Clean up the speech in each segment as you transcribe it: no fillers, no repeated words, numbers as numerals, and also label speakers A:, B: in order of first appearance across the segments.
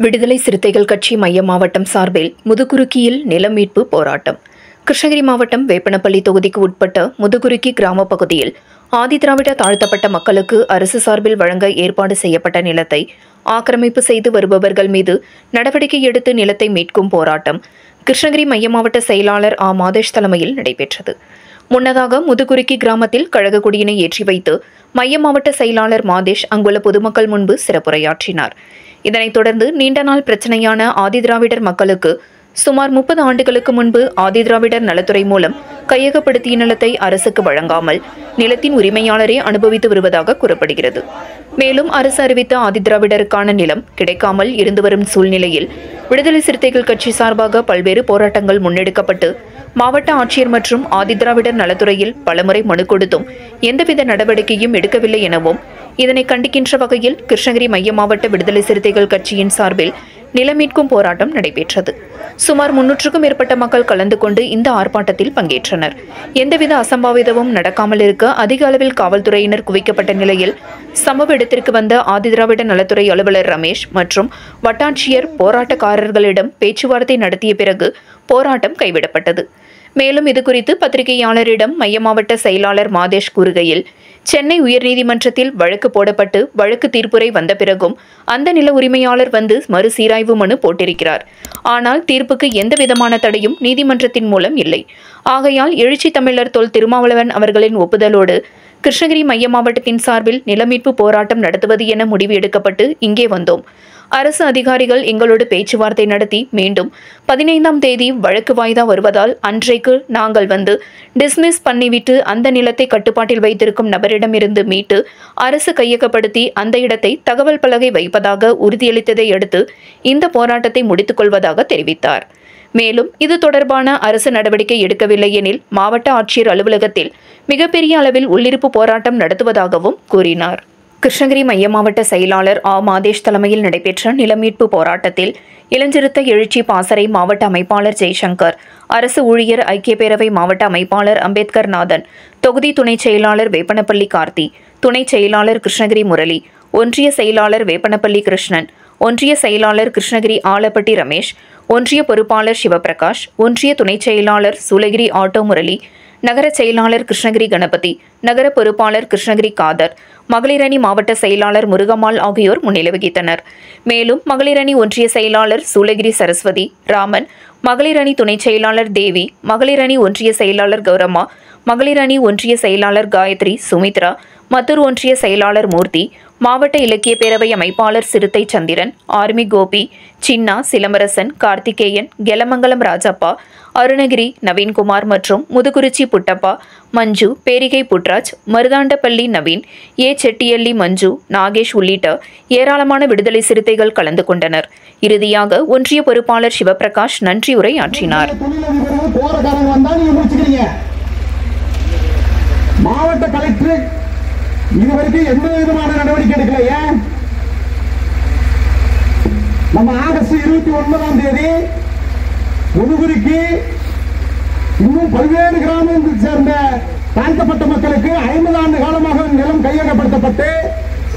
A: விடுதலை சிறுத்தைகள் கட்சி மைய மாவட்டம் சார்பில் முதுகுருக்கியில் நில மீட்பு போராட்டம். கிருஷ்ணகிரி மாவட்டம் வேப்பனப்பள்ளி தொகுதிக்கு உட்பட்ட முதுகுருக்கி கிராம பகுதியில் ஆதிதிராவிட தாழ்த்தப்பட்ட மக்களுக்கு அரசு சார்பில் வழங்க ஏற்பாடு செய்யப்பட்ட நிலத்தை ஆக்கிரமிப்பு செய்து வருபவர்கள் மீது நடவடிக்கை எடுத்து நிலத்தை மீட்கும் போராட்டம் கிருஷ்ணகிரி மைய மாவட்ட செயலாளர் மாதேஷ் தலைமையில் நடைபெற்றது. முன்னதாக முதுகுருக்கி கிராமத்தில் கழக கொடியினை ஏற்றி வைத்து மைய மாவட்ட செயலாளர் மாதேஷ் அங்குள்ள பொதுமக்கள் முன்பு சிறப்புரையாற்றினார். இதனைத் தொடர்ந்து நீண்ட நாள் பிரச்சினையான ஆதிதிராவிடர் மக்களுக்கு சுமார் 30 ஆண்டுகளுக்கு முன்பு ஆதிதிராவிடர் நலத்துறை மூலம் கையகப்படுத்திய நிலத்தை அரசுக்கு வழங்காமல் நிலத்தின் உரிமையாளரே அனுபவித்து வருவதாக கூறப்படுகிறது. மேலும் அரசு அறிவித்த ஆதிதிராவிடருக்கான நிலம் கிடைக்காமல் இருந்து வரும் சூழ்நிலையில் விடுதலை சிறுத்தைகள் கட்சி சார்பாக பல்வேறு போராட்டங்கள் முன்னெடுக்கப்பட்டு மாவட்ட ஆட்சியர் மற்றும் ஆதிதிராவிடர் நலத்துறையில் பலமுறை மனு கொடுத்தும் எந்தவித நடவடிக்கையும் எடுக்கவில்லை எனவும் இதனை கண்டிக்கின்ற வகையில் கிருஷ்ணகிரி மைய மாவட்ட விடுதலை சிறுத்தைகள் கட்சியின் சார்பில் நில மீட்கும் போராட்டம் நடைபெற்றது. சுமார் 300க்கும் மேற்பட்ட மக்கள் கலந்து கொண்டு இந்த ஆர்ப்பாட்டத்தில் பங்கேற்றனர். எந்தவித அசம்பாவிதமும் நடக்காமல் இருக்க அதிக அளவில் காவல்துறையினர் குவிக்கப்பட்ட நிலையில் சம்பவ இடத்திற்கு வந்த ஆதிதிராவிட நலத்துறை அலுவலர் ரமேஷ் மற்றும் வட்டாட்சியர் போராட்டக்காரர்களிடம் பேச்சுவார்த்தை நடத்திய பிறகு போராட்டம் கைவிடப்பட்டது. மேலும் இதுகுறித்து பத்திரிகையாளரிடம் மைய மாவட்ட செயலாளர் மாதேஷ் கூறுகையில், சென்னை உயர்நீதிமன்றத்தில் வழக்கு போடப்பட்டு வழக்கு தீர்ப்புரை வந்த பிறகும் அந்த நில உரிமையாளர் வந்து மறுசீராய்வு மனு போட்டிருக்கிறார். ஆனால் தீர்ப்புக்கு எந்தவிதமான தடையும் நீதிமன்றத்தின் மூலம் இல்லை. ஆகையால் எழுச்சி தமிழர் தொல் திருமாவளவன் அவர்களின் ஒப்புதலோடு கிருஷ்ணகிரி மைய மாவட்டத்தின் சார்பில் நிலமீட்பு போராட்டம் நடத்துவது என முடிவு எடுக்கப்பட்டு இங்கே வந்தோம். அரசு அதிகாரிகள் எங்களோடு பேச்சுவார்த்தை நடத்தி மீண்டும் 15ஆம் தேதி வழக்கு வாய்தா வருவதால் அன்றைக்கு நாங்கள் வந்து டிஸ்மிஸ் பண்ணிவிட்டு அந்த நிலத்தை கட்டுப்பாட்டில் வைத்திருக்கும் நபரிடமிருந்து மீட்டு அரசு கையகப்படுத்தி அந்த இடத்தை தகவல் பலகை வைப்பதாக உறுதியளித்ததை அடுத்து இந்த போராட்டத்தை முடித்துக் கொள்வதாக தெரிவித்தார். மேலும் இது தொடர்பான அரசு நடவடிக்கை எடுக்கவில்லை எனில் மாவட்ட ஆட்சியர் அலுவலகத்தில் மிகப்பெரிய அளவில் உள்ளிருப்பு போராட்டம் நடத்துவதாகவும் கூறினார். கிருஷ்ணகிரி மைய மாவட்ட செயலாளர் மாதேஷ் தலைமையில் நடைபெற்ற நிலமீட்பு போராட்டத்தில் இளஞ்சிறுத்தை எழுச்சி பாசறை மாவட்ட அமைப்பாளர் ஜெய்சங்கர், அரசு ஊழியர் ஐக்கிய பேரவை மாவட்ட அமைப்பாளர் அம்பேத்கர் நாதன், தொகுதி துணை செயலாளர் வேப்பனப்பள்ளி கார்த்தி, துணை செயலாளர் கிருஷ்ணகிரி முரளி, ஒன்றிய செயலாளர் வேப்பனப்பள்ளி கிருஷ்ணன், ஒன்றிய செயலாளர் கிருஷ்ணகிரி ஆலப்பட்டி ரமேஷ், ஒன்றிய பொறுப்பாளர் சிவபிரகாஷ், ஒன்றிய துணை செயலாளர் சூலகிரி ஆட்டோ முரளி, நகர செயலாளர் கிருஷ்ணகிரி கணபதி, நகர பொறுப்பாளர் கிருஷ்ணகிரி காதர், மகளிரணி மாவட்ட செயலாளர் முருகம்மாள் ஆகியோர் முன்னிலை வகித்தனர். மேலும் மகளிரணி ஒன்றிய செயலாளர் சூலகிரி சரஸ்வதி, ராமன், மகளிரணி துணை செயலாளர் தேவி, மகளிரணி ஒன்றிய செயலாளர் கௌரம்மா, மகளிரணி ஒன்றிய செயலாளர் காயத்ரி, சுமித்ரா, மத்தூர் ஒன்றிய செயலாளர் மூர்த்தி, மாவட்ட இலக்கிய பேரவை அமைப்பாளர் சிறுத்தை சந்திரன், ஆர்மி கோபி, சின்னா, சிலம்பரசன், கார்த்திகேயன், கெலமங்கலம் ராஜப்பா, அருணகிரி, நவீன்குமார் மற்றும் முதுகுறிச்சி புட்டப்பா, மஞ்சு, பேரிகை புட்ராஜ், மருதாண்டப்பள்ளி நவீன், செட்டியள்ளி மஞ்சு, நாகேஷ் உள்ளிட்ட ஏராளமான விடுதலை சிறுத்தைகள் கலந்து கொண்டனர். இறுதியாக ஒன்றிய பொறுப்பாளர் சிவபிரகாஷ் நன்றி உரையாற்றினார்.
B: மாவட்ட கலெக்டர் இதுவரைக்கும் எந்த விதமான நடவடிக்கை எடுக்கலையே. நம்ம ஆகஸ்ட் 29ஆம் தேதி முதுகுறிக்கு இன்னும் பல்வேறு கிராமங்களை சேர்ந்த தாழ்த்தப்பட்ட மக்களுக்கு 50 ஆண்டு காலமாக நிலம் கையகப்படுத்தப்பட்டு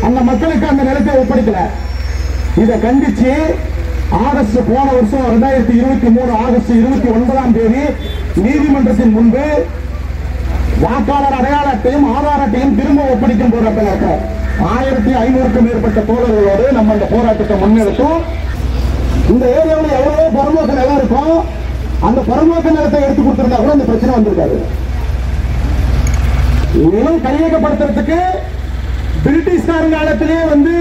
B: அந்த மக்களுக்கு அந்த நிலத்தை ஒப்படைக்கல. இதை கண்டிச்சு ஆகஸ்ட் போன வருஷம் 2023 ஆகஸ்ட் 29ஆம் தேதி நீதிமன்றத்தின் முன்பு வாக்காளர் அடையாள அட்டையும் ஆதார் அட்டையும் திரும்ப ஒப்படைக்கும் போராட்டம் நடக்கும். 1500க்கும் மேற்பட்ட தோழர்களோடு நம்ம இந்த போராட்டத்தை முன்னெடுத்தோம். இந்த ஏரியாவில் எவ்வளவோ புறம்போக்கு நிலம் இருக்கும். அந்த புறம்போக்கு நிலத்தை எடுத்து கொடுத்திருந்தா கூட இந்த பிரச்சனை வந்திருக்காது. நிலம் கையகப்படுத்துறதுக்கு பிரிட்டிஷ்காரங்க காலத்திலேயே வந்து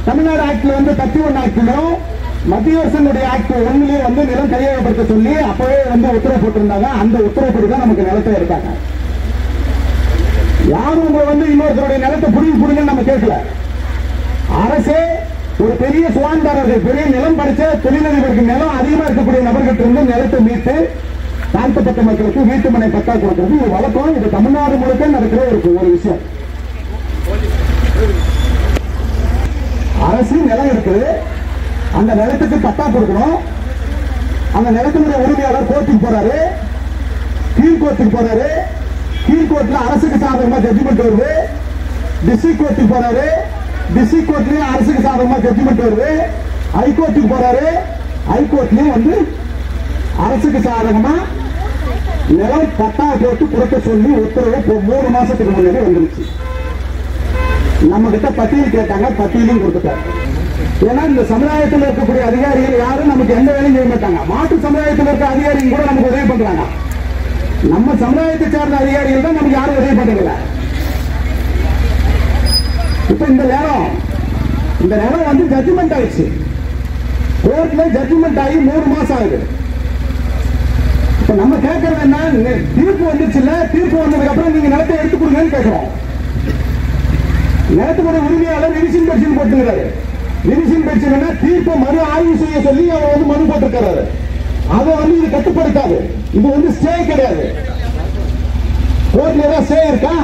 B: தமிழ்நாடு ஆக்ட்ல வந்து 31 ஆக்டிலும் மத்திய அரசினுடைய ஆக்ட் 1லயே வந்து நிலம் கையகப்படுத்த சொல்லி அப்பவே வந்து உத்தரவு போட்டிருந்தாங்க. அந்த உத்தரவுப்படி தான் நமக்கு நிலத்தை எடுத்தாங்க. யாரும் உங்களை வந்து இன்னொருத்தருடைய நிலத்தை புடுங்கன்னு நம்ம கேட்கல. அரசே ஒரு பெரிய சுகாதாரர்கள், பெரிய நிலம் படிச்ச தொழிலதிபருக்கு நிலம் அதிகமா இருக்கக்கூடிய நபர்கிட்ட இருந்து நிலத்தை மீட்டு தாழ்த்தப்பட்ட மக்களுக்கு வீட்டு மனை பட்டா கொடுக்கிறது இது வழக்கம். இது தமிழ்நாடு முழுக்க நடக்கிற ஒரு விஷயம். அரசு நிலம் இருக்குது, அந்த நிலத்துக்கு பட்டா கொடுக்கணும். அந்த நிலத்தினுடைய உரிமையாளர் கோர்ட்டுக்கு போறாரு, கீழ்கோர்ட்டுக்கு போறாரு. கீழ்கோர்ட்ல அரசுக்கு சாதகமா ஜட்ஜ்மெண்ட் வருது. டிஸ்ட்ரிக்ட் கோர்ட்டுக்கு போறாரு, டிஸ்ட்ரிக்ட் கோர்ட்லயும் அரசுக்கு சாதகமா ஜட்ஜ்மெண்ட் வருது, ஹைகோர்ட்டுக்கு போறாரு, ஹைகோர்ட்லயும் வந்து அரசுக்கு சாதகமா நிலம் பட்டா போட்டு கொடுக்க சொல்லி உத்தரவு 3 மாசத்துக்கு முன்னாடி வந்துருச்சு. நம்ம கிட்ட பட்டியல் கேட்டாங்க, பட்டியலும் கொடுத்துட்டாங்க. ஏன்னா இந்த சமுதாயத்தில் இருக்கக்கூடிய அதிகாரிகள் யாரும் நமக்கு எந்த வேலையும் செய்ய மாட்டாங்க. மாற்று சமுதாயத்தில் இருக்க அதிகாரிகள் கூட நமக்கு உதவி பண்றாங்க. நம்ம சமுதாயத்தை சார்ந்த அதிகாரிகள் தான் நமக்கு யாரும் உதவி பண்றதில்ல. இப்ப இந்த நேரம் வந்து ஜட்ஜ்மெண்ட் ஆயிடுச்சு, கோர்ட்ல ஜட்ஜ்மெண்ட் ஆகி 3 மாசம் ஆகுது. இப்ப நம்ம கேட்கறது என்ன, தீர்ப்பு வந்துருச்சு இல்ல, தீர்ப்பு வந்ததுக்கு அப்புறம் நீங்க நிலத்தை எடுத்து கொடுங்கன்னு கேட்கிறோம். நிலத்துடைய உரிமையாளர் ரிவிஷன் பெட்டிஷன் போட்டுக்கிறாரு. ரிவிஷன் பெட்டிஷன் தீர்ப்பை மறு ஆய்வு செய்ய சொல்லி அவர் வந்து மனு போட்டிருக்கிறாரு. அதை வந்து இது கட்டுப்படுத்தாது, இது வந்து ஸ்டே கிடையாது. கோர்ட்ல ஏதாவது ஸ்டே இருக்கா?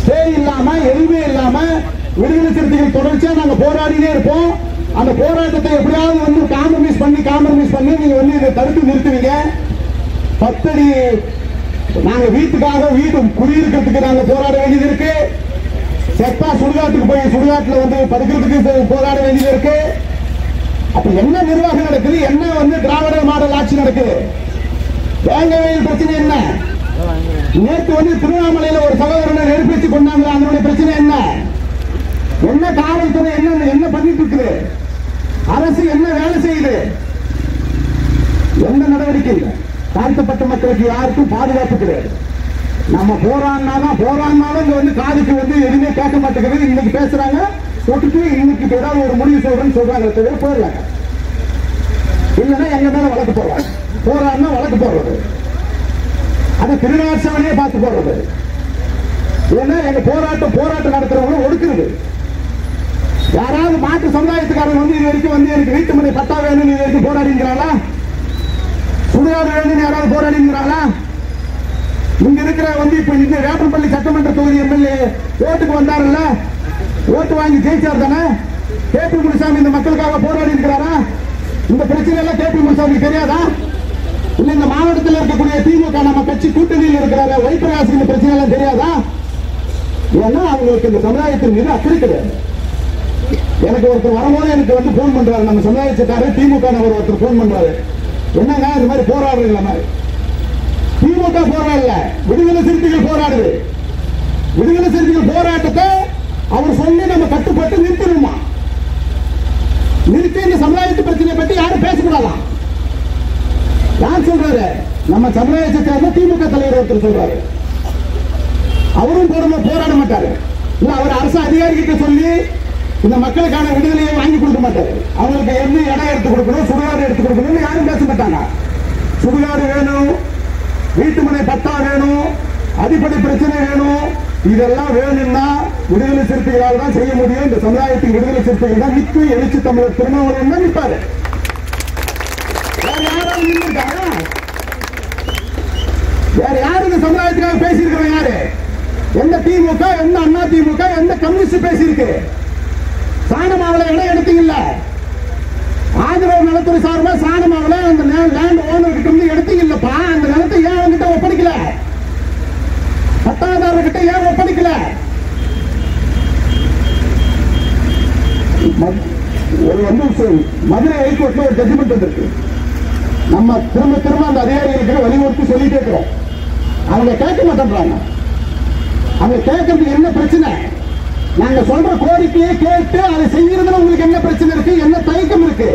B: ஸ்டே இல்லாம எதுவுமே இல்லாம விடுதலை சிறுத்தைகள் தொடர்ச்சியா நாங்க போராடினே இருப்போம். அந்த போராட்டத்தை எப்படியாவது வந்து காம்ப்ரமைஸ் பண்ணி நீங்க வந்து இதை தடுத்து நிறுத்துவீங்க. 10 அடி நாங்க வீட்டு குடியிருக்கிறதுக்கு நாங்க போராட வேண்டியது இருக்கு. செத்தா சுடுகாட்டுக்கு போய் சுடுகாட்டுல வந்து படுக்கிறதுக்கு போராட வேண்டியது இருக்கு. அப்ப என்ன நிர்வாகம் நடக்குது, என்ன வந்து திராவிட மாடல் ஆட்சி நடக்குது? வேங்கவேல் பிரச்சனை என்ன? நேற்று வந்து திருவண்ணாமலையில ஒரு சகோதரனை நெருப்பிச்சு கொண்டாங்க, அதனுடைய பிரச்சனை என்ன? என்ன காவல்துறை என்ன பண்ணிட்டு இருக்குது? அரசு என்ன வேலை செய்யுது? எந்த நடவடிக்கை இல்லை. தாழ்த்தப்பட்ட மக்களுக்கு யாருக்கும் பாதுகாப்பு கிடையாது. நம்ம போராடினாலும் வந்து காதுக்கு வந்து எதுவுமே கேட்க மாட்டேங்குது. இன்னைக்கு பேசுறாங்க, தொட்டுட்டு இன்னைக்கு ஏதாவது ஒரு முடிவு சொல்றேன்னு சொல்றாங்க, தவிர போயிடலாங்க. இல்லைன்னா எங்க மேல வழக்கு போடுறாங்க. போராடினா வழக்கு போடுறது, அதை திருநாட்சவனே பார்த்து போடுறது. ஏன்னா எங்க போராட்டம் நடத்துறவங்க ஒடுக்குறது. யாராவது மாற்று சமுதாயத்துக்காரங்க வந்து இது வரைக்கும் வந்து எனக்கு வீட்டு மனை பட்டா வேணும்னு இது வரைக்கும் போராடிங்கிறாங்களா? சுடுகாடு வேணும்னு யாராவது போராடிங்கிறாங்களா? இங்க இருக்கிற வந்து இப்ப இந்த வேப்பம்பள்ளி சட்டமன்ற தொகுதி எம்எல்ஏ ஓட்டுக்கு வந்தாருல்ல, ஓட்டு வாங்கி ஜெயிச்சார் தானே? கேபி முனுசாமி இந்த மக்களுக்காக போராடி இருக்கிறாரா? இந்த பிரச்சனை எல்லாம் கேபி முனுசாமிக்கு தெரியாதா? இல்ல இந்த மாவட்டத்தில் இருக்கக்கூடிய திமுக நம்ம கட்சி கூட்டணியில் இருக்கிறார வைப்பிரகாசி இந்த பிரச்சனை எல்லாம் தெரியாதா? ஏன்னா அவங்களுக்கு இந்த சமுதாயத்தின் மீது அக்கறை கிடையாது. எனக்கு ஒருத்தர் வரும்போது எனக்கு வந்து போன் பண்றாரு, நம்ம சமுதாயத்துக்காரர் திமுக ஒருத்தர் போன் பண்றாரு, என்னங்க இந்த மாதிரி போராடுறீங்களா? மாதிரி திமுக போராடல, விடுதலை சிறுத்தைகள் போராடுது. விடுதலை சிறுத்தைகள் போராட்டத்தை அவர் சொல்லி நம்ம கட்டுப்பட்டு நிறுத்தணுமா? நிறுத்தி இந்த சமுதாயத்து பிரச்சனை பற்றி யாரும் பேசக்கூடாதான். யார் சொல்றாரு? நம்ம சமுதாயத்தை சேர்ந்த திமுக தலைவர் ஒருத்தர் சொல்றாரு. அவரும் போராட மாட்டாரு. இல்ல அவர் அரசு அதிகாரிகிட்ட சொல்லி இந்த மக்களுக்கான விடுதலையை வாங்கி கொடுக்க மாட்டாரு. அவங்களுக்கு என்ன இடம் எடுத்து கொடுக்கணும், சுடுகாடு எடுத்து கொடுக்கணும் யாரும் பேச மாட்டாங்க. சுடுகாடு வேணும், வீட்டு மனை பட்டா வேணும், அடிப்படை பிரச்சனை வேணும், இதெல்லாம் வேணும்னா விடுதலை சிறுத்தைகளால் தான் செய்ய முடியும். இந்த சமுதாயத்துக்கு விடுதலை சிறுத்தைகள் தான் நிற்கு. எழுச்சி தமிழர் திருமாவளவன் தான் நிற்பாரு. வேற யாரு இந்த சமுதாயத்துக்காக பேசியிருக்கிறோம்? யாரு? எந்த திமுக, எந்த அண்ணா திமுக, எந்த கம்யூனிஸ்ட் பேசியிருக்கு? சாணமாவளை இடம் எடுத்தீங்கல்ல, ஆதரவு நலத்துறை சார்பா சாணமாவளை அந்த லேண்ட் ஓனர் கிட்ட இருந்து எடுத்தீங்கல்லப்பா, அந்த நிலத்தை ஏன் அவங்கிட்ட ஒப்படைக்கல? பட்டாதாரர் கிட்ட ஏன் ஒப்படைக்கல? ஒரு வந்து மதுரை ஹைகோர்ட்ல ஒரு ஜட்ஜ்மெண்ட் வந்திருக்கு. நம்ம திரும்ப அந்த அதிகாரிகளுக்கு வலியுறுத்தி சொல்லிட்டே இருக்கிறோம். அவங்க கேட்க மாட்டேன்றாங்க. அவங்க கேட்கறதுக்கு என்ன பிரச்சனை? நாங்க சொல்ற கோரிக்கையை கேட்டு அதை செய்யறதுல உங்களுக்கு என்ன பிரச்சனை இருக்கு, என்ன தயக்கம் இருக்கு?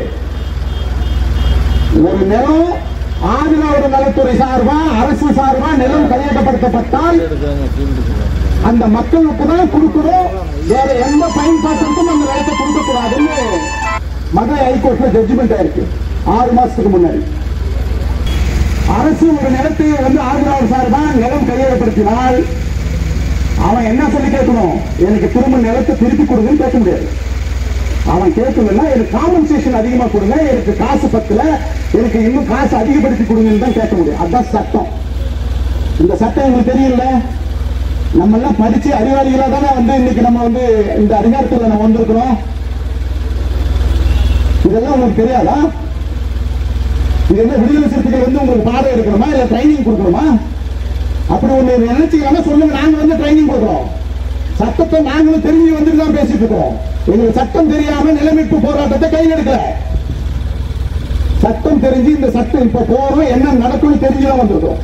B: ஒரு நிலம் ஆதிராவிட நலத்துறை சார்பா அரசு சார்பா நிலம் கையகப்படுத்தப்பட்டால் அந்த மக்களுக்கு தான் கொடுக்கணும், வேற எந்த பயன்பாட்டிற்கும் அந்த நிலத்தை கொடுக்க கூடாதுன்னு மதுரை ஹைகோர்ட்ல ஜட்ஜ்மெண்ட் ஆயிருக்கு 6 மாசத்துக்கு முன்னாடி. அரசு ஒரு நிலத்தை வந்து ஆதிராவிட சார்பா நிலம் கையகப்படுத்தினால் அவன் என்ன சொல்லி கேட்கணும்? எனக்கு திரும்ப நிலத்தை திருப்பி கொடுங்கன்னு கேட்க முடியாது. அவன் கேட்கணும்னா எனக்கு காம்பன்சேஷன் அதிகமா கொடுங்க, எனக்கு காசு பத்தல, எனக்கு இன்னும் காசு அதிகப்படுத்தி கொடுங்கன்னு தான் கேட்க முடியும். அதுதான் சட்டம். இந்த சட்டம் உங்களுக்கு தெரியல. நம்ம எல்லாம் படிச்சு அறிவாளிகளா தானே வந்து இன்னைக்கு நம்ம வந்து இந்த அதிகாரத்தில் நம்ம வந்திருக்கிறோம். இதெல்லாம் உங்களுக்கு தெரியாதா? இது என்ன விடுதலை சிறுத்தைகள் வந்து உங்களுக்கு பாடம் எடுக்கணுமா, இல்ல ட்ரைனிங் கொடுக்கணுமா? அப்படி ஒண்ணு நினைச்சீங்கன்னா சொல்லுங்க, நாங்க வந்து ட்ரைனிங் கொடுக்குறோம். சட்டத்தை நாங்களும் தெரிஞ்சு வந்துட்டு தான் பேசிட்டு இருக்கோம். எங்களுக்கு சட்டம் தெரியாம நிலமீட்பு போராட்டத்தை கையில் எடுக்கல. சட்டம் தெரிஞ்சு இந்த சட்டம் இப்ப போறோம் என்ன நடக்கும்னு தெரிஞ்சுதான் வந்திருக்கோம்.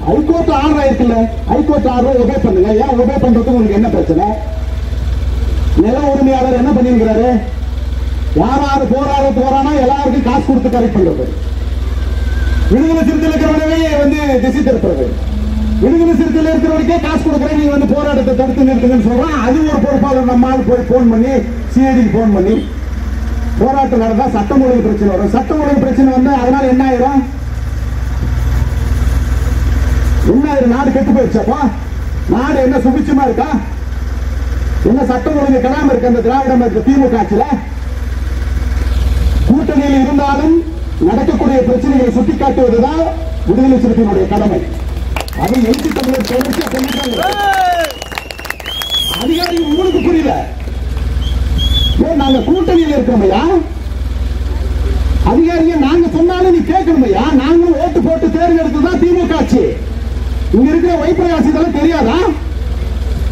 B: ஹைகோர்ட் ஆர்டர் ஆயிருக்குல்ல, ஹைகோர்ட் ஆர்டர் ஒபே பண்ணுங்க. ஏன் ஒபே பண்றதுக்கு உங்களுக்கு என்ன பிரச்சனை? நில உரிமையாளர் என்ன பண்ணிருக்கிறாரு? யாராரு போரானா எல்லாருக்கும் காசு கொடுத்து கரெக்ட் பண்றது. விடுதலை சிறுத்தையில் இருக்கிறவனவே வந்து திசை திருப்புறது. விடுதலை சிறுத்தையில் இருக்கிறவனுக்கே காசு கொடுக்குறேன், நீங்க வந்து போராட்டத்தை தடுத்து நிறுத்துங்கன்னு சொல்றான். அது ஒரு பொறுப்பாளர் நம்மால் போய் போன் பண்ணி சிஐடிக்கு போன் பண்ணி போராட்டம் நடந்தா சட்டம் ஒழுங்கு பிரச்சனை வரும். சட்டம் ஒழுங்கு பிரச்சனை வந்து அதனால என்ன ஆயிரும்? நாடு கெட்டு போயிடுச்சாப்பா? நாடு என்ன சுபிச்சமா இருக்கா? என்ன சட்டம் ஒழுங்கு கெடாம இருக்கு அந்த திராவிடம் இருக்க திமுக ஆட்சியில? கூட்டணியில் இருந்தாலும் நடக்கக்கூடிய பிரச்சனைகளை சுட்டிக்காட்டுவதுதான் விடுதலை சிறுத்தையினுடைய கடமை. அதை எழுச்சி தமிழர் தொடர்ச்சியா சொல்லிட்டாங்க. அதிகாரி உங்களுக்கு புரியல. ஏன் நாங்க கூட்டணியில் இருக்கிறோமையா? அதிகாரியை நாங்க சொன்னாலும் நீ கேட்கணுமையா? நாங்களும் ஓட்டு போட்டு தேர்ந்தெடுத்ததுதான் திமுக ஆட்சி. இங்க இருக்கிற வைப்பிரகாசி இதெல்லாம் தெரியாதா?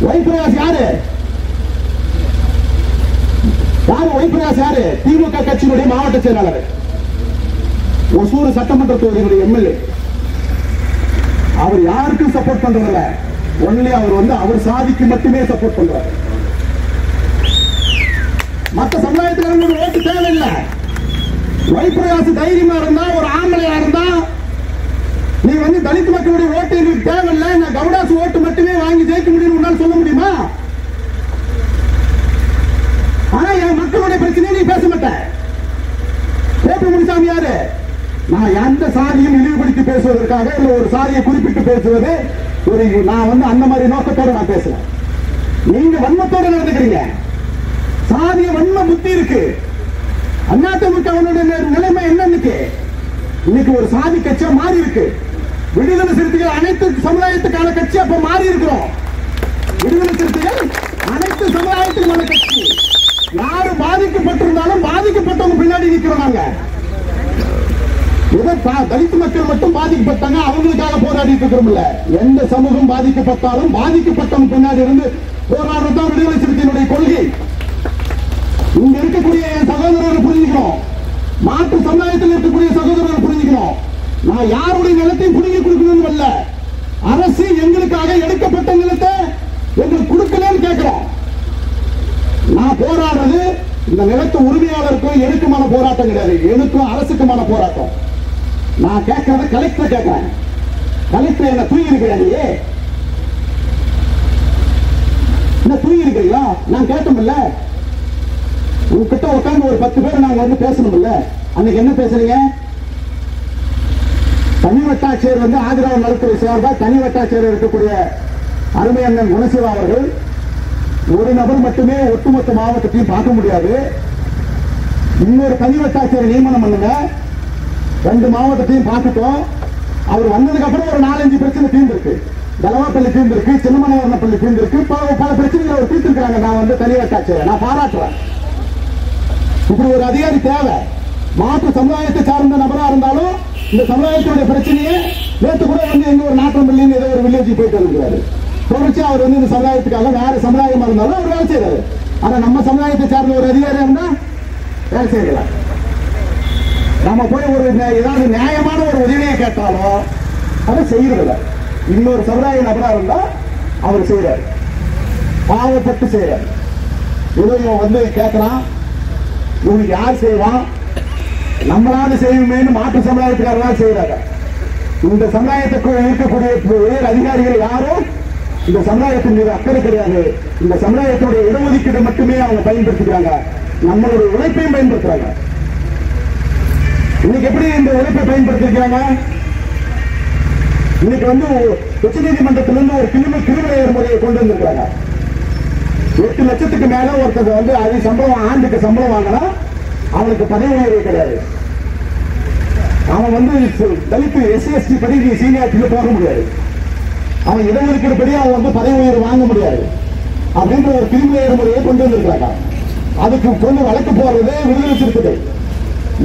B: வைப்பிரகாசி யாரு? வைப்பிரகாசி யாரு? திமுக கட்சியினுடைய மாவட்ட செயலாளர், ஒசூர் சட்டமன்ற தொகுதியினுடைய எம்எல்ஏ. அவர் யாருக்கும் சப்போர்ட் பண்றதில்ல. ஒன்லி அவர் வந்து அவர் சாதிக்கு மட்டுமே சப்போர்ட் பண்றாரு. மற்ற சமுதாயத்தினர் ஓட்டு தேவையில்லை. வைப்பிரகாசி தைரியமா இருந்தா, ஒரு ஆம்பளையா இருந்தா, நீ வந்து தலித் மக்களுடைய ஓட்டு எங்களுக்கு தேவையில்லை, நான் கவுடாசு ஓட்டு மட்டுமே வாங்கி ஜெயிக்க முடியும் உன்னால சொல்ல முடியுமா? ஆனா என் மக்களுடைய பிரச்சனையை நீ பேச மாட்டேன். கோபி முனிசாமி யாரு? நான் எந்த சாதியும் இழிவுபடுத்தி பேசுவதற்காக இல்ல ஒரு சாதியை குறிப்பிட்டு பேசுவது ஒரு நான் வந்து அந்த மாதிரி நோக்கத்தோட நான் பேசுறேன். நீங்க வன்மத்தோட நடந்துக்கிறீங்க. சாதிய வன்ம புத்தி இருக்கு. அதிமுக நிலைமை என்னன்னு இன்னைக்கு ஒரு சாதி கட்சியா மாறி இருக்கு. விடுதலை சிறுத்தைகள் அனைத்து சமுதாயத்துக்கான கட்சி அப்ப மாறி இருக்கிறோம். விடுதலை சிறுத்தைகள் அனைத்து சமுதாயத்துக்கான கட்சி. யாரு பாதிக்கப்பட்டிருந்தாலும் பாதிக்கப்பட்டவங்க பின்னாடி நிற்கிறோம். நாங்க தலித் மக்கள் மட்டும் பாதிக்கப்பட்டாங்க, அவங்களுக்காக போராடிட்டு இருக்கிறோம். இல்ல, எந்த சமூகம் பாதிக்கப்பட்டாலும் பாதிக்கப்பட்டவங்க பின்னாடி இருந்து போராடுறதுதான் விடுதலை சிறுத்தையினுடைய கொள்கை. இங்க இருக்கக்கூடிய சகோதரர்கள் புரிஞ்சுக்கணும், மாற்று சமுதாயத்தில் இருக்கக்கூடிய சகோதரர்கள் புரிஞ்சுக்கணும். நான் யாருடைய நிலத்தையும் புடுங்கி கொடுக்கணும் அல்ல. அரசு எங்களுக்காக எடுக்கப்பட்ட நிலத்தை எங்களுக்கு கொடுக்கலன்னு கேட்கிறோம். நான் போராடுறது இந்த நிலத்து உரிமையாளருக்கும் எனக்குமான போராட்டம் கிடையாது, எனக்கும் அரசுக்குமான போராட்டம். நான் கேட்கறது கலெக்டர் கேட்கிறேன். கலெக்டர் என்ன தூங்கி இருக்கிறாங்க? என்ன தூங்கி இருக்கிறீங்களா? நான் கேட்டோம்ல, உங்ககிட்ட உட்காந்து ஒரு 10 பேர் நாங்க வந்து பேசணும்ல. அன்னைக்கு என்ன பேசுறீங்க? தனி வட்டாட்சியர் வந்து ஆதரவு நலத்துறை சார்பா தனி வட்டாட்சியர் இருக்கக்கூடிய அருமை அண்ணன் குணசிவா அவர்கள் ஒரு நபர் மட்டுமே ஒட்டுமொத்த மாவட்டத்தையும் பார்க்க முடியாது, இன்னொரு தனி வட்டாட்சியரை நியமனம் பண்ணுங்க, 2 மாவட்டத்தையும் பார்த்துட்டோம். அவர் வந்ததுக்கு அப்புறம் ஒரு 4-5 பிரச்சனை தீர்ந்திருக்கு. தலவாப்பள்ளி தீர்ந்திருக்கு, சின்னமனவரணப்பள்ளி தீர்ந்திருக்கு, பல பிரச்சனைகளை அவர் தீர்த்திருக்கிறாங்க. நான் வந்து தனி வட்டாட்சியரை நான் பாராட்டுறேன். இப்படி ஒரு அதிகாரி தேவை. மாற்று சமுதாயத்தை சார்ந்த நபரா இருந்தாலும் இந்த சமுதாயத்துடைய பிரச்சனையை நேற்று கூட வந்து எங்க ஒரு நாட்டம்பள்ளின்னு ஏதோ ஒரு வில்லேஜ் போயிட்டு இருக்கிறாரு. தொடர்ச்சி அவர் வந்து இந்த சமுதாயத்துக்காக வேற சமுதாயமா இருந்தாலும் அவர் வேலை செய்யறாரு. ஆனா நம்ம சமுதாயத்தை சார்ந்த ஒரு அதிகாரியா இருந்தா வேலை செய்யலாம். நம்ம போய் ஒரு ஏதாவது நியாயமான ஒரு உதவியை கேட்டாலும் அதை செய்யறதில்ல. இன்னொரு சமுதாய நபரா இருந்தா அவர் செய்யறாரு, பாவப்பட்டு செய்யறாரு. இவன் வந்து கேட்கிறான், இவனுக்கு யார் செய்வான்? நம்மளால செய்யுமேனு மாற்று சமுதாயத்துக்காரர்கள் செய்யறாங்க. இந்த சமுதாயத்துக்கு இருக்கக்கூடிய உயர் அதிகாரிகள் யாரும் இந்த சமுதாயத்தின் மீது அக்கறை கிடையாது. இந்த சமுதாயத்துடைய இடஒதுக்கீடு மட்டுமே அவங்க பயன்படுத்திக்கிறாங்க, நம்மளுடைய உழைப்பையும் பயன்படுத்துறாங்க. இன்னைக்கு எப்படி இந்த உழைப்பை பயன்படுத்திருக்காங்க? இன்னைக்கு வந்து உச்ச நீதிமன்றத்திலிருந்து ஒரு கிரிமினல் முறையை கொண்டு வந்திருக்காங்க. 8 லட்சத்துக்கு மேல ஒருத்தர் வந்து அது சம்பளம் ஆண்டுக்கு சம்பளம் வாங்கினா அவனுக்கு பதவி உயர்வு கிடையாது. அவன் வந்து தலித்து SC/ST படி சீனியாரிட்டியில போக முடியாது. அவன் இடஒதுக்கீடு படி அவன் வந்து பதவி உயர்வு வாங்க முடியாது அப்படின்ற ஒரு கிரிமினல் முறையை கொண்டு வந்திருக்காங்க. அதுக்கு கொண்டு வழக்கு போறது விடுதலை சிறுத்தைகள்.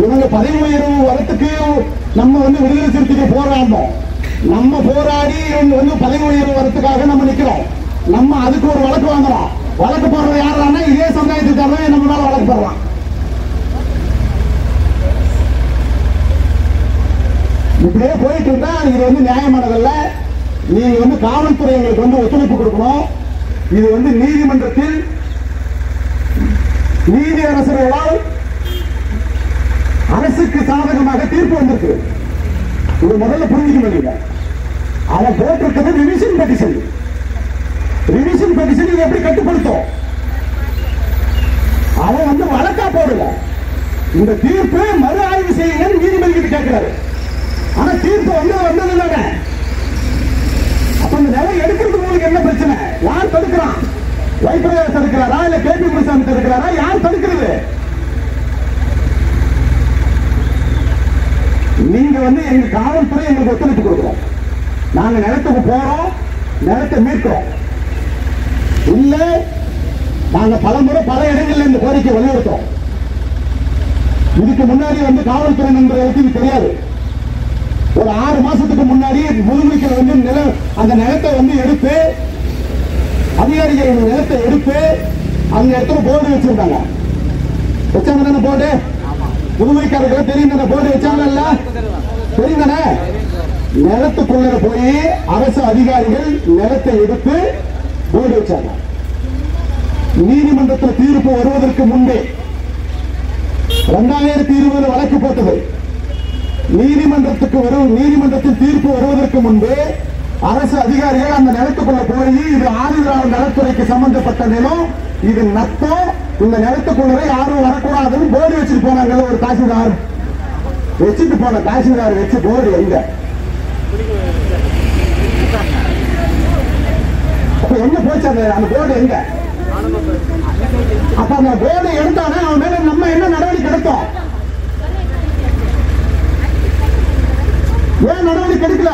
B: இவங்க பதவி உயர்வு வரத்துக்கு நம்ம வந்து விடுதலை சிறுத்தைகள் போராடணும். நம்ம போராடி பதவி உயர்வு வரத்துக்காக நம்ம நிக்கிறோம். நம்ம அதுக்கு ஒரு வழக்கு வாங்குறோம். வழக்கு போடுறது யாரானா இதே சமுதாயத்துக்காக நம்ம மேல வழக்கு போடலாம். இப்படியே போயிட்டு இருந்தா இது நியாயமானதல்ல. நீங்க காவல்துறை எங்களுக்கு ஒத்துழைப்பு கொடுக்கணும். இது நீதிமன்றத்தில் நீதி அரசர்களால் அரசுக்கு சாதகமாக தீர்ப்பு வந்திருக்கு. இது முதல்ல புரிஞ்சுக்க நீங்க. அவன் போட்டிருக்கிறது ரிவிஷன் பெட்டிஷன். ரிவிஷன் பெட்டிஷன் இது எப்படி கட்டுப்படுத்தும்? அவன் வழக்கா போடல. இந்த தீர்ப்பு மறு ஆய்வு செய்யுங்க நீதிபதி கேட்கிறாரு. ஆனா தீர்ப்பு வந்தது தானே. அப்ப இந்த நிலம் எடுக்கிறதுக்கு உங்களுக்கு என்ன பிரச்சனை? யார் தடுக்கிறான்? வைத்தியர் தடுக்கிறாரா இல்ல கேபி முனுசாமி தடுக்கிறாரா? யார் தடுக்கிறது? நீங்க எங்க காவல்துறை எங்களுக்கு ஒத்துழைப்பு கொடுக்கிறோம். நாங்க நிலத்துக்கு போறோம், நிலத்தை மீட்கிறோம். இல்ல நாங்க பலமுறை பல இடங்கள்ல இந்த கோரிக்கை வலியுறுத்தோம். இதுக்கு முன்னாடி காவல்துறை நண்பர்களுக்கு இது தெரியாது. ஒரு 6 மாசத்துக்கு முன்னாடி முதுகுறிக்கில் நிலம் அந்த நிலத்தை எடுத்து அதிகாரிகள் நிலத்தை எடுத்து அந்த இடத்துல போர்டு வச்சிருந்தாங்க. வச்சாங்க தானே போர்டு? முதுகுறிக்காரர்கள் தெரியும் தானே போர்டு வச்சாங்கல்ல? தெரியும் தானே? நிலத்துக்குள்ள போய் அரசு அதிகாரிகள் நிலத்தை எடுத்து போர்டு வச்சாங்க. நீதிமன்றத்தில் தீர்ப்பு வருவதற்கு முன்பே 2020 வழக்கு போட்டது. நீதிமன்றத்தில் தீர்ப்பு வருவதற்கு முன்பே அரசு அதிகாரிகள் அந்த நிலத்துக்குள்ள போய் இது ஆதிதிராவிட நலத்துறைக்கு சம்பந்தப்பட்ட நிலம், இது நத்தம், இந்த நிலத்துக்குள்ளே யாரும் வரக்கூடாதுன்னு போர்டு வச்சுட்டு போனாங்க. ஒரு தாசில்தார் வச்சுட்டு போன தாசில்தார் வச்சு போர்டு எங்க? அப்ப எங்க போச்சு அந்த போர்டு எங்க? அப்ப அந்த போர்டு எடுத்தானே அவன் மேல நம்ம என்ன நடவடிக்கை எடுத்தோம்? ஏன் நடவடிக்கை எடுக்கல?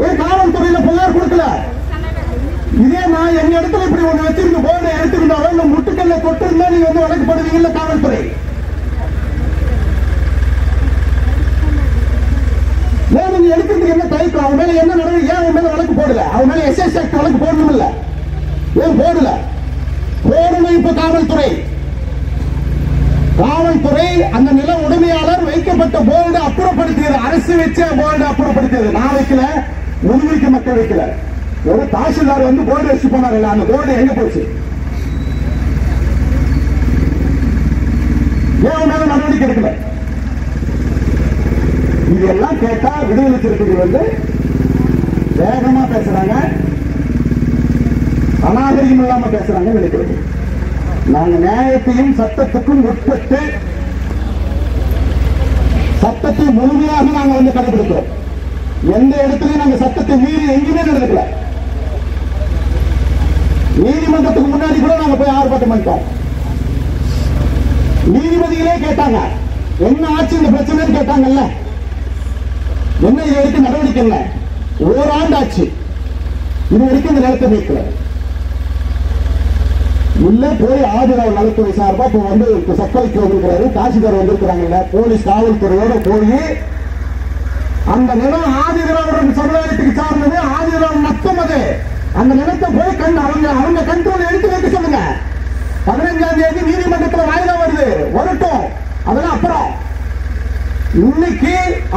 B: ஏன் காவல்துறையில புகார் கொடுக்கல? இதே நான் எங்க இடத்துல இப்படி ஒண்ணு வச்சிருந்த போர்டை எடுத்திருந்தாலும் இந்த முட்டுக்கல்ல தொட்டு இருந்தா நீங்க வழக்குப்படுவீங்கல்ல காவல்துறை. ஏன் நீங்க எடுக்கிறதுக்கு என்ன தயக்கம்? அவன் மேல என்ன நடவடிக்கை? ஏன் அவன் மேல வழக்கு போடல? அவன் மேல எஸ்எஸ் ஆக்ட் வழக்கு போடணும் இல்ல? ஏன் போடல? போடணும். இப்ப காவல்துறை அந்த நில உரிமையாளர் வைக்கப்பட்ட போர்டு அப்புறப்படுத்தியது. அரசு வச்ச போர்டு அப்புறப்படுத்தியது. நான் வைக்கல, முதுகுறிக்கு மக்கள் வைக்கல. ஒரு தாசில்தார் போர்டு வச்சு போனார். அந்த போர்டு எங்க போச்சு? ஏன் மேல நடவடிக்கை எடுக்கல? இதெல்லாம் கேட்டா விடுதலை சிறுத்தைகள் வேகமா பேசுறாங்க, அநாகரிகம் இல்லாம பேசுறாங்க நினைக்கிறது. நாங்க நியாயத்தையும் சட்டத்துக்கும் உட்பட்டு சட்டத்தை முழுமையாக நாங்க கடைபிடிக்கிறோம். எந்த இடத்துலயும் நாங்க சட்டத்தை மீறி எங்கேயுமே நடக்கல. நீதிமன்றத்துக்கு முன்னாடி கூட நாங்க போய் ஆர்ப்பாட்டம் பண்ணிட்டோம். நீதிபதிகளே கேட்டாங்க என்ன ஆச்சு இந்த பிரச்சனை கேட்டாங்கல்ல. என்ன இது வரைக்கும் நடவடிக்கை இல்லை. ஓராண்டு ஆச்சு, இது வரைக்கும் இந்த நிலத்தை மீட்கல. உள்ள போய் ஆதிராவ் நலத்துறை சார்பா இப்ப சக்கரைக்கு வந்திருக்கிறாரு, தாசில்தார் வந்திருக்கிறாங்கல்ல, போலீஸ் காவல்துறையோட போய் அந்த நிலம் ஆதிதிராவிட சமுதாயத்துக்கு சார்ந்தது, ஆதிதிராவிட நத்தம் அது. அந்த நிலத்தை போய் அவங்க கண்ட்ரோல் எடுத்து வைக்க சொல்லுங்க. 15ஆம் தேதி நீதிமன்றத்தில் வாய்தா வருது, வரட்டும், அதெல்லாம் அப்புறம். இன்னைக்கு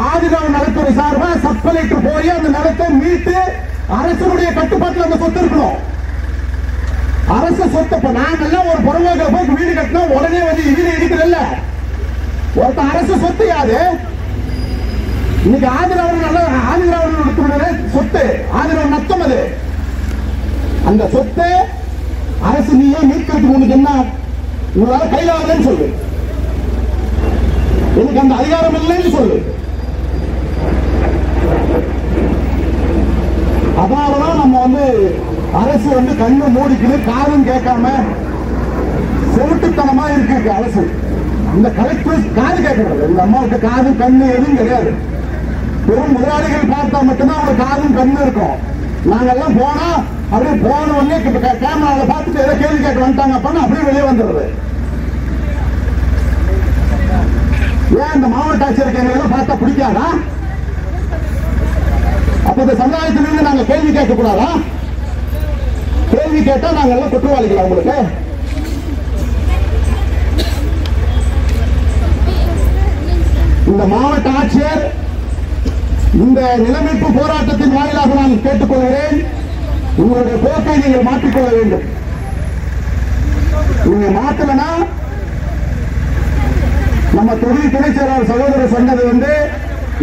B: ஆதிதிராவிட நலத்துறை சார்பா சப் கலெக்டர் போய் அந்த நிலத்தை மீட்டு அரசுடைய கட்டுப்பாட்டில் அந்த சொத்து இருக்கணும். அரசு சொத்து நாங்கெல்லாம் ஒரு புறம்போக்கு போய் வீடு கட்டினா உடனே வீடு இடிக்கிறல்ல, ஒருத்த அரசு சொத்து யாது? இன்னைக்கு ஆதிதிராவிட சொத்து, ஆதிதிராவிட நத்தம் அது. அந்த சொத்தை அரசு நீயே மீட்கிறதுக்கு உனக்கு என்ன உங்களால கையில் ஆகுதுன்னு சொல்லு. எனக்கு அந்த அதிகாரம் இல்லைன்னு சொல்லு. அதனாலதான் நம்ம அரசு கண்ணு மூடிக்குது, காதும் கேட்காம செவிட்டுத்தனமா இருக்கு அரசு. இந்த கலெக்டர் காது கேட்கறது, இந்த அம்மாவுக்கு காது கண்ணு எதுவும் கிடையாது. பெரும் முதலாளிகள் பார்த்தா மட்டும்தான் அவங்க காதும் கண்ணு இருக்கும். நாங்கெல்லாம் போனா அப்படியே போன உடனே கேமரால பார்த்துட்டு ஏதோ கேள்வி கேட்க வந்துட்டாங்க அப்படின்னா அப்படியே வெளியே வந்துடுறது. ஏன் இந்த மாவட்ட ஆட்சியருக்கு எங்களை பார்த்தா பிடிக்காதா? அப்ப இந்த சமுதாயத்திலிருந்து நாங்க கேள்வி கேட்க கூடாதா? கேள்வி கேட்டா நாங்க எல்லாம் குற்றவாளிகளா? உங்களுக்கு இந்த மாவட்ட ஆட்சியர் இந்த நிலமீட்பு போராட்டத்தின் வாயிலாக நான் கேட்டுக்கொள்கிறேன், உங்களுடைய போக்கை நீங்கள் மாற்றிக்கொள்ள வேண்டும். நீங்க மாற்றலனா நம்ம தொகுதி துணை செயலாளர் சகோதரர் சொன்னது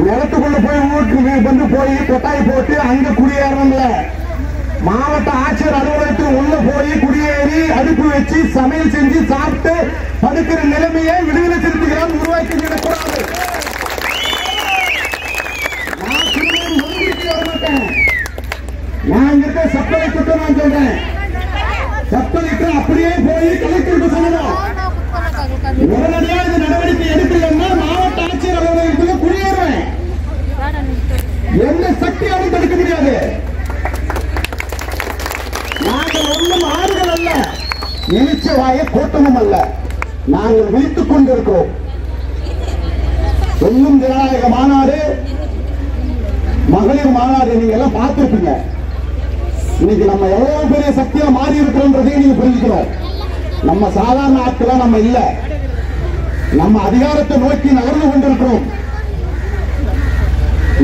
B: நிலத்துக்குள்ள போய் வீட்டுக்கு போய் கொட்டாய் போட்டு அங்க குடியேறணும்ல, மாவட்ட ஆட்சியர் அலுவலகத்தில் உள்ள போய் குடியேறி அடுப்பு வச்சு சமையல் செஞ்சு சாப்பிட்டு படுக்கிற நிலைமையை விடுதலை சிறுத்தைகளால் உருவாக்கி விடக்கூடாது. நான் இருக்க சப்ளை திட்டம் நான் சொல்றேன், சப்ளைக்கு அப்படியே போய் கலெக்டருக்கு சொல்லணும். உடனடியாக இந்த நடவடிக்கை எடுக்கலன்னா மாவட்ட ஆட்சியர் அலுவலகத்தில் குடியேறுவேன். எந்த சக்தியாலும் தடுக்க முடியாது. நாங்கள் ஒன்றும் ஆறுகள் அல்ல, நினைச்ச வாய கூட்டமும் அல்ல, நாங்கள் விழித்துக் கொண்டிருக்கிறோம். சொல்லும் ஜனநாயக மாநாடு, மகளிர் மாநாடு நீங்க எல்லாம் பார்த்திருப்பீங்க. இன்னைக்கு நம்ம எவ்வளவு பெரிய சக்தியா மாறி இருக்கிறோம்ன்றதையும் நீங்க புரிஞ்சுக்கணும். நம்ம சாதாரண ஆட்களா நம்ம இல்ல, நம்ம அதிகாரத்தை நோக்கி நகர்ந்து கொண்டிருக்கிறோம்.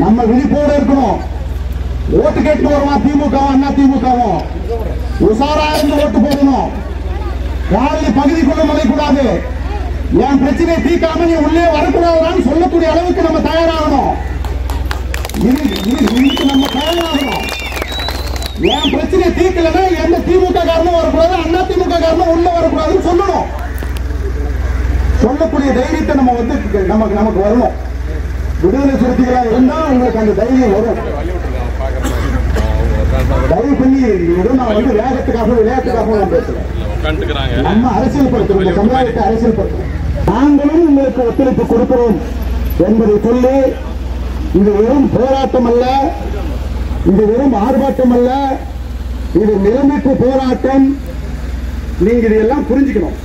B: நம்ம விழிப்போடு இருக்கணும். ஓட்டு கேட்டு வருவான் திமுகவும் அண்ணா திமுகவும், உசாரா இருந்து ஓட்டு போடணும். காவலி பகுதிக்குள்ள மலைக்கூடாது. என் பிரச்சனையை தீர்க்காம நீ உள்ளே வரக்கூடாதுன்னு சொல்லக்கூடிய அளவுக்கு நம்ம தயாராகணும். இன்னைக்கு நம்ம தயாராகணும். என் பிரச்சனையை தீர்க்கலன்னா எந்த திமுக காரணம் வரக்கூடாது, அண்ணா திமுக காரணம் உள்ள வரக்கூடாதுன்னு சொல்லணும். சொல்லக்கூடிய தைரியத்தை நம்ம நமக்கு வரணும். விடுதலை சிறுத்தைகளா இருந்தா உங்களுக்கு அந்த தைரியம் வரும். தயவு பண்ணி நான் வேகத்துக்காக விளையாட்டுக்காக பேசுறேன். நம்ம அரசியல்படுத்துறோம், இந்த சமுதாயத்தை அரசியல்படுத்துறோம். நாங்களும் உங்களுக்கு ஒத்துழைப்பு கொடுக்கிறோம் என்பதை சொல்லி, இது வெறும் போராட்டம் அல்ல, இது வெறும் ஆர்ப்பாட்டம் அல்ல, இது நிலமீட்பு போராட்டம். நீங்க இதெல்லாம் புரிஞ்சுக்கணும்.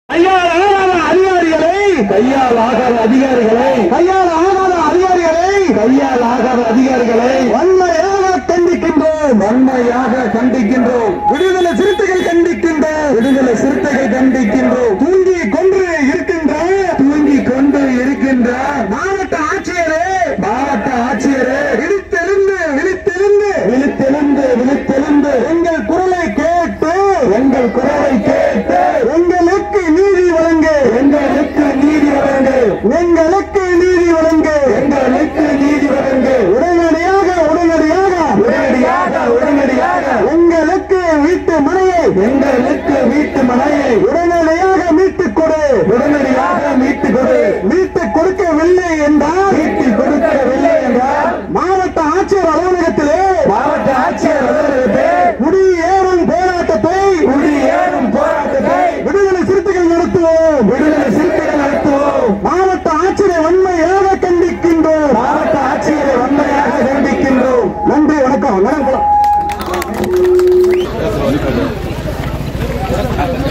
B: கையால் ஆகாத அதிகாரிகளை, கையால் ஆகாத அதிகாரிகளை, கையால் ஆகாத அதிகாரிகளை, கையால் ஆகாத அதிகாரிகளை வன்மையாக கண்டிக்கின்றோம், வன்மையாக கண்டிக்கின்றோம். விடுதலை சிறுத்தைகள் கண்டிக்கின்றோம், விடுதலை சிறுத்தைகள் கண்டிக்கின்றோம். தூங்கி கொண்டு இருக்கின்ற, தூங்கி கொண்டு இருக்கின்ற மாவட்ட ஆட்சியரே, மாவட்ட ஆட்சியரே, விழித்தெழுந்து, விழித்தெழுந்து, விழித்தெழுந்து, விழித்தெழுந்து எங்கள் குரலை கேட்டு, எங்கள் குரலை கேட்டு எங்களுக்கு நீதி வழங்கு, எங்களுக்கு நீதி வழங்கு, எங்களுக்கு நீதி வழங்கு, எங்களுக்கு நீதி வழங்கு. உடனடியாக, உடனடியாக, உடனடியாக, உடனடியாக எங்களுக்கு வீட்டு மனையை, எங்களுக்கு வீட்டு மனையை உடனடியாக மீட்டுக் கொடு, உடனடியாக மீட்டுக் கொடு. மீட்டுக் கொடுக்கவில்லை என்றால், மீட்டுக் கொடுக்கவில்லை என்றால் மாவட்ட ஆட்சியர் அலுவலகத்திலே, மாவட்ட ஆட்சியர் அலுவலகத்திலே குடியேறும் போராட்டத்தை, குடியேறும் போராட்டத்தை விடுதலை சிறுத்தைகள் நடத்துவோம், விடுதலை சிறுத்தைகள் நடத்துவோம். மாவட்ட ஆட்சியரை வன்மையாக கண்டிக்கின்றோம், மாவட்ட ஆட்சியரை வன்மையாக கண்டிக்கின்றோம். நன்றி, வணக்கம்.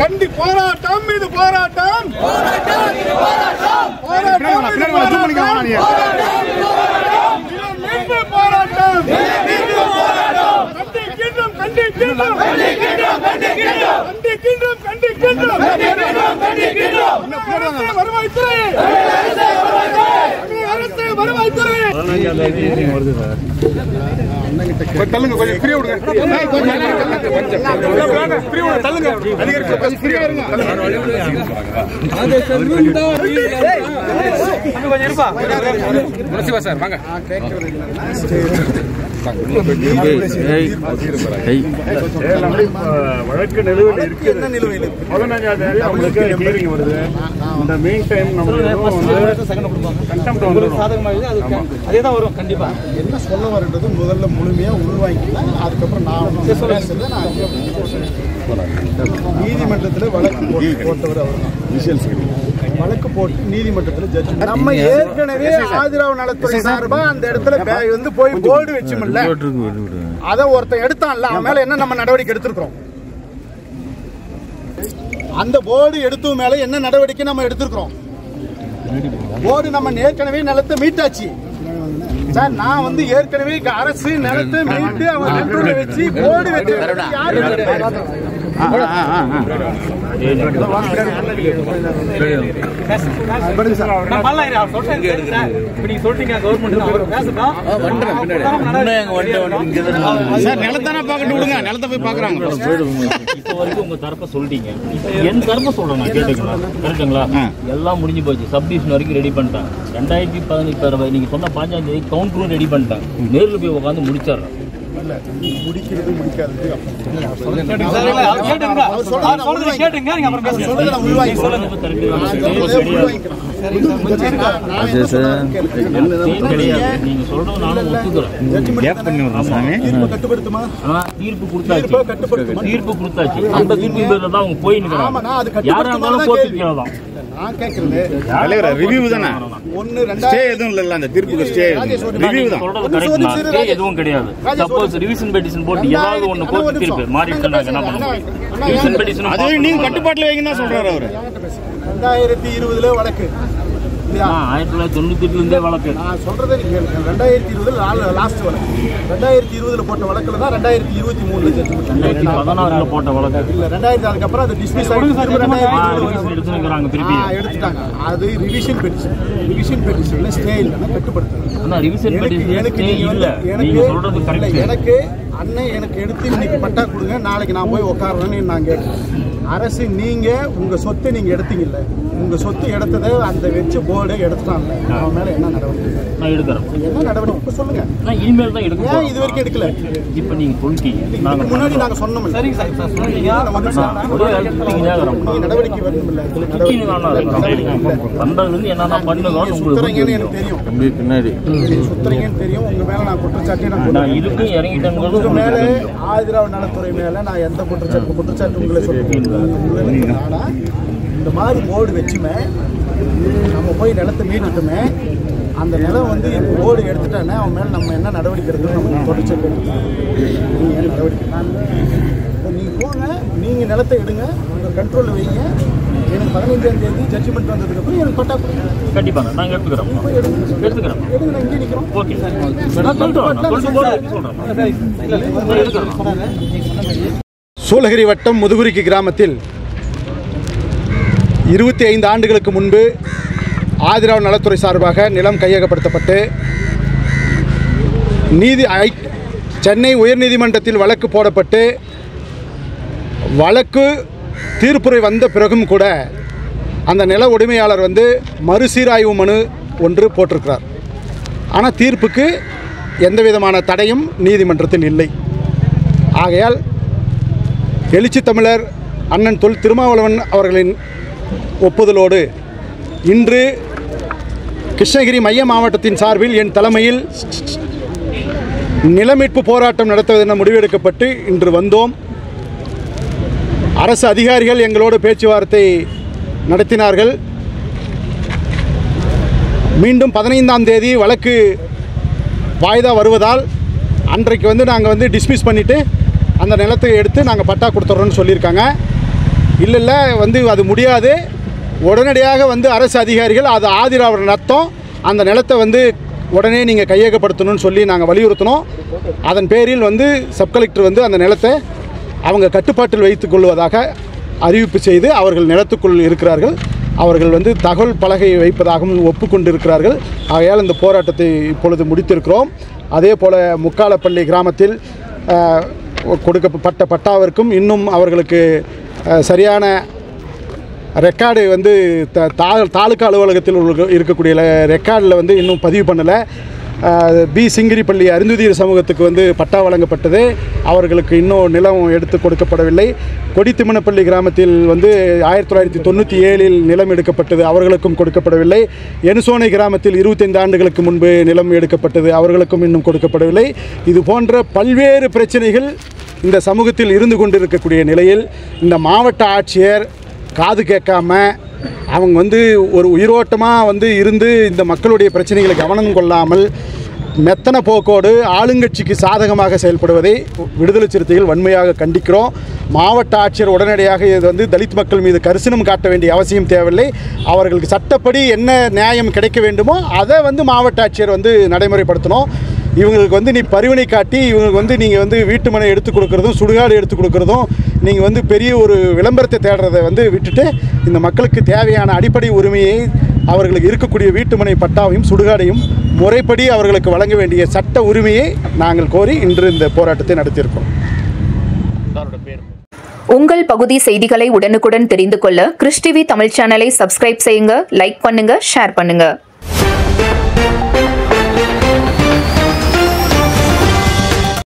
C: கண்டி போராட்டம், இது போராட்டம், போராட்டம், இது போராட்டம், போராட்டம், இது போராட்டம், போராட்டம், கண்டிக்கின்றோம், கண்டிக்கின்றோம், கண்டிக்கின்றோம், கண்டிக்கின்றோம், கண்டிக்கின்றோம், கண்டிக்கின்றோம். வருவாய்த்துறை, அரசு வருவாய்த்துறை. தள்ளுங்க, கொஞ்சம் ஃப்ரீ விடுங்க, ஃப்ரீ விடுங்க, தள்ளுங்க, அதிகாரி ஃப்ரீயா இருங்க. கொஞ்சம் இருப்பா முனசிவா சார் வாங்க. வழக்கு நிலுவையில் இருக்கு. என்ன நிலுவையில்? 15ஆம் தேதி அவங்களுக்கு ஹியரிங் வருது. இந்த மெயின் டைம் கண்டெம்ட் வந்துடும். அதே தான் வரும் கண்டிப்பா.
D: என்ன சொல்ல வரன்றது முதல்ல முழுமையா உள்வாங்கிக்கலாம். அதுக்கப்புறம் நான் நீதிமன்றத்தில் வழக்கு போட்டவர் அவர் தான். வழக்கு போட்டு நீதிமன்றத்தில் ஜட்ஜ். நம்ம ஏற்கனவே ஆதிராவ் நலத்துறை சார்பா அந்த இடத்துல போய் போர்டு வச்சுமில்ல, அதை ஒருத்தன் எடுத்தான்ல, அவன் மேல என்ன நம்ம நடவடிக்கை எடுத்திருக்கிறோம்? அந்த போர்டு எடுத்து மேல என்ன நடவடிக்கை நம்ம எடுத்திருக்கிறோம்? போர்டு நம்ம ஏற்கனவே நிலத்தை மீட்டாச்சு. சார் நான் வந்து ஏற்கனவே அரசு நிலத்தை மீட்டு அவங்க கண்ட்ரோல் வச்சு போர்டு வச்சு
C: நிலத்தானே பார்க்கட்டு விடுங்க, நிலத்தை போய் பாக்குறாங்க.
E: இப்போ வரைக்கும் உங்க தரப்ப சொல்லிட்டீங்க, என் தரப்ப சொல்றேன் கேட்டுங்களா? எல்லாம் முடிஞ்சு போச்சு. சப்டிவிஷன் வரைக்கும் ரெடி பண்ணிட்டாங்க. 2018 நீங்க சொன்ன 5ஆம் தேதி கவுண்டரும் ரெடி பண்ணிட்டாங்க. நேரில் போய் உட்காந்து முடிச்சிடறேன்.
D: முடிக்கிறது முடிக்காது
E: நீங்க சொல்றது நானும்
D: கட்டுப்படுத்துமா?
E: தீர்ப்பு கொடுத்தாச்சு, தீர்ப்பு கொடுத்தாச்சு. அந்த தீர்ப்பு பேர்ல தான் அவங்க போயின்னு யாரா இருந்தாலும் கோர்ட்டுக்கு
D: நான் கேட்கறது
C: ரிவ்யூ தானே,
D: ஒன்னு
C: ஸ்டே எதுவும் இல்ல. அந்த தீர்ப்புக்கு ஸ்டே ரிவ்யூ தான்.
E: சொல்றது எதுவும் கிடையாது. சப்போஸ் ரிவிஷன் பெட்டிஷன் போட்டு ஏதாவது ஒண்ணு கோர்ட்டு தீர்ப்பு மாறிட்டு நாங்க என்ன பண்ணுவோம்? ரிவிஷன் பெட்டிஷன்
C: அது நீங்க கட்டுப்பாட்டுல வைங்க தான் சொல்றாரு அவரு.
D: 2020 வழக்கு
E: 1998 இருந்தே வழக்கு.
D: நான் சொல்றதை நீங்க 2020 லாஸ்ட் வழக்கு. 2020 போட்ட வழக்குல தான் 2023 ஜட்ஜ்மெண்ட்.
E: 2016 போட்ட வழக்கு
D: இல்ல 2000 அதுக்கப்புறம் அது டிஸ்மிஸ்
E: எடுத்துறாங்க, திருப்பி
D: எடுத்துட்டாங்க. அது ரிவிஷன் பெட்டிஷன்ல ஸ்டே இல்ல, கட்டுப்படுத்துறாங்க.
E: ஆனா ரிவிஷன் பெட்டிஷன் ஸ்டே இல்ல. நீங்க சொல்றது கரெக்ட்.
D: எனக்கு அண்ணன் எனக்கு எடுத்து இன்னைக்கு பட்டா கொடுங்க, நாளைக்கு நான் போய் உட்கார்றேன்னு நான் கேட்கிறேன். அரசு நீங்க உங்க சொத்தை நீங்க எடுத்தீங்கல்ல, உங்க சொத்து எடுத்ததை அந்த வச்சு போர்டு எடுத்துட்டாங்க. அவன் மேல என்ன நடவடிக்கை?
E: நான் எடுக்கிறேன்.
D: என்ன நடவடிக்கை இப்ப சொல்லுங்க.
E: நான் இனிமேல் தான் எடுக்கணும்.
D: ஏன் இது வரைக்கும் எடுக்கல?
E: இப்ப நீங்க சொல்லிட்டீங்க, நாங்க
D: முன்னாடி நாங்க சொன்னோம். சரிங்க சார், சொல்றீங்க. நடவடிக்கை வரணும்ல.
E: பண்றதுல என்னன்னா பண்ணுங்க.
D: சுத்துறீங்கன்னு எனக்கு தெரியும். பின்னாடி சுத்துறீங்கன்னு தெரியும். உங்க மேல நான் குற்றச்சாட்டே நான்
E: இதுக்கும் இறங்கிட்டேன்.
D: உங்க மேல ஆதிராவிட நலத்துறை மேல நான் எந்த குற்றச்சாட்டு உங்களை சொல்றேன். ஆனா இந்த மாதிரி போர்டு வச்சுமே நம்ம போய் நிலத்தை மீட்டுட்டுமே அந்த நிலம் வந்து போர்டு எடுத்துட்டானே அவன் மேல நம்ம என்ன நடவடிக்கை எடுக்கணும்? நம்ம தொடர்ச்சி நீங்க என்ன நடவடிக்கை? நீங்க போங்க, நீங்க நிலத்தை எடுங்க, உங்க கண்ட்ரோல் வைங்க. எனக்கு 15ஆம் தேதி ஜட்ஜ்மெண்ட் வந்ததுக்கு அப்புறம் எனக்கு பட்டா கொடுங்க.
E: கண்டிப்பாங்க நாங்க எடுத்துக்கிறோம். எடுத்துக்கிறோம்.
D: எடுங்க, நான் இங்கே நிற்கிறோம்.
E: ஓகே நான் சொல்றேன்.
B: சூளகிரி வட்டம் முதுகுரிக்கி கிராமத்தில் 25 ஆண்டுகளுக்கு முன்பு ஆதிராவிட நலத்துறை சார்பாக நிலம் கையகப்படுத்தப்பட்டு சென்னை உயர்நீதிமன்றத்தில் வழக்கு போடப்பட்டு வழக்கு தீர்ப்புரை வந்த பிறகும் கூட அந்த நில உரிமையாளர் வந்து மறுசீராய்வு மனு ஒன்று போட்டிருக்கிறார். ஆனால் தீர்ப்புக்கு எந்த விதமான தடையும் நீதிமன்றத்தில் இல்லை. ஆகையால் எழுச்சி தமிழர் அண்ணன் தொல் திருமாவளவன் அவர்களின் ஒப்புதலோடு இன்று கிருஷ்ணகிரி மைய மாவட்டத்தின் சார்பில் என் தலைமையில் நிலமீட்பு போராட்டம் நடத்துவதென முடிவெடுக்கப்பட்டு இன்று வந்தோம். அரசு அதிகாரிகள் எங்களோடு பேச்சுவார்த்தை நடத்தினார்கள். மீண்டும் 15ஆம் தேதி வழக்கு வாய்தா வருவதால் அன்றைக்கு வந்து நாங்கள் வந்து டிஸ்மிஸ் பண்ணிவிட்டு அந்த நிலத்தை எடுத்து நாங்கள் பட்டா கொடுத்துட்றோன்னு சொல்லியிருக்காங்க. இல்லை வந்து அது முடியாது, உடனடியாக வந்து அரசு அதிகாரிகள் அது ஆதிராவிட நத்தம், அந்த நிலத்தை வந்து உடனே நீங்கள் கையகப்படுத்தணும்னு சொல்லி நாங்கள் வலியுறுத்தினோம். அதன் பேரில் வந்து சப்கலெக்டர் வந்து அந்த நிலத்தை அவங்க கட்டுப்பாட்டில் வைத்துக் கொள்வதாக அறிவிப்பு செய்து அவர்கள் நிலத்துக்குள் இருக்கிறார்கள். அவர்கள் வந்து தகவல் பலகை வைப்பதாகவும் ஒப்புக்கொண்டிருக்கிறார்கள். ஆகையால் இந்த போராட்டத்தை இப்பொழுது முடித்திருக்கிறோம். அதே போல் முக்காலப்பள்ளி கிராமத்தில் கொடுக்கப்பட்ட பட்டாவிற்கும் இன்னும் அவர்களுக்கு சரியான ரெக்கார்டு வந்து தாலுக்கா அலுவலகத்தில் இருக்கக்கூடிய ரெக்கார்டில் வந்து இன்னும் பதிவு பண்ணலை. பி சிங்கிரிப்பள்ளி அருந்துதீர் சமூகத்துக்கு வந்து பட்டா வழங்கப்பட்டது, அவர்களுக்கு இன்னும் நிலம் எடுத்து கொடுக்கப்படவில்லை. கொடித்திம்மனப்பள்ளி கிராமத்தில் வந்து 1997 நிலம் எடுக்கப்பட்டது, அவர்களுக்கும் கொடுக்கப்படவில்லை. எனுசோனை கிராமத்தில் 25 ஆண்டுகளுக்கு முன்பு நிலம் எடுக்கப்பட்டது, அவர்களுக்கும் இன்னும் கொடுக்கப்படவில்லை. இது போன்ற பல்வேறு பிரச்சனைகள் இந்த சமூகத்தில் இருந்து கொண்டிருக்கக்கூடிய நிலையில் இந்த மாவட்ட ஆட்சியர் காது கேட்காம அவங்க வந்து ஒரு உயிரோட்டமாக வந்து இருந்து இந்த மக்களுடைய பிரச்சனைகளை கவனம் கொள்ளாமல்
D: மெத்தன போக்கோடு ஆளுங்கட்சிக்கு சாதகமாக செயல்படுவதை விடுதலை சிறுத்தைகள் வன்மையாக கண்டிக்கிறோம். மாவட்ட ஆட்சியர் உடனடியாக இது வந்து தலித் மக்கள் மீது கரிசனம் காட்ட வேண்டிய அவசியம் தேவையில்லை. அவர்களுக்கு சட்டப்படி என்ன நியாயம் கிடைக்க வேண்டுமோ அதை வந்து மாவட்ட ஆட்சியர் வந்து நடைமுறைப்படுத்தணும். இவங்களுக்கு வந்து நீ பரிவினை காட்டி இவங்களுக்கு வந்து நீங்கள் வந்து வீட்டு மனை எடுத்து கொடுக்குறதும் சுடுகாடு எடுத்து கொடுக்குறதும் நீங்கள் வந்து பெரிய ஒரு விளம்பரத்தை தேடுறதை வந்து விட்டுட்டு இந்த மக்களுக்கு தேவையான அடிப்படை உரிமையை அவர்களுக்கு இருக்கக்கூடிய வீட்டுமனை பட்டாவையும் சுடுகாடையும் முறைப்படி அவர்களுக்கு வழங்க வேண்டிய சட்ட உரிமையை நாங்கள் கோரி இன்று இந்த போராட்டத்தை நடத்தியிருக்கோம்.
A: உங்கள் பகுதி செய்திகளை உடனுக்குடன் தெரிந்து கொள்ள கிறிஸ் டிவி தமிழ் சேனலை சப்ஸ்கிரைப் செய்யுங்க, லைக் பண்ணுங்க, ஷேர் பண்ணுங்க.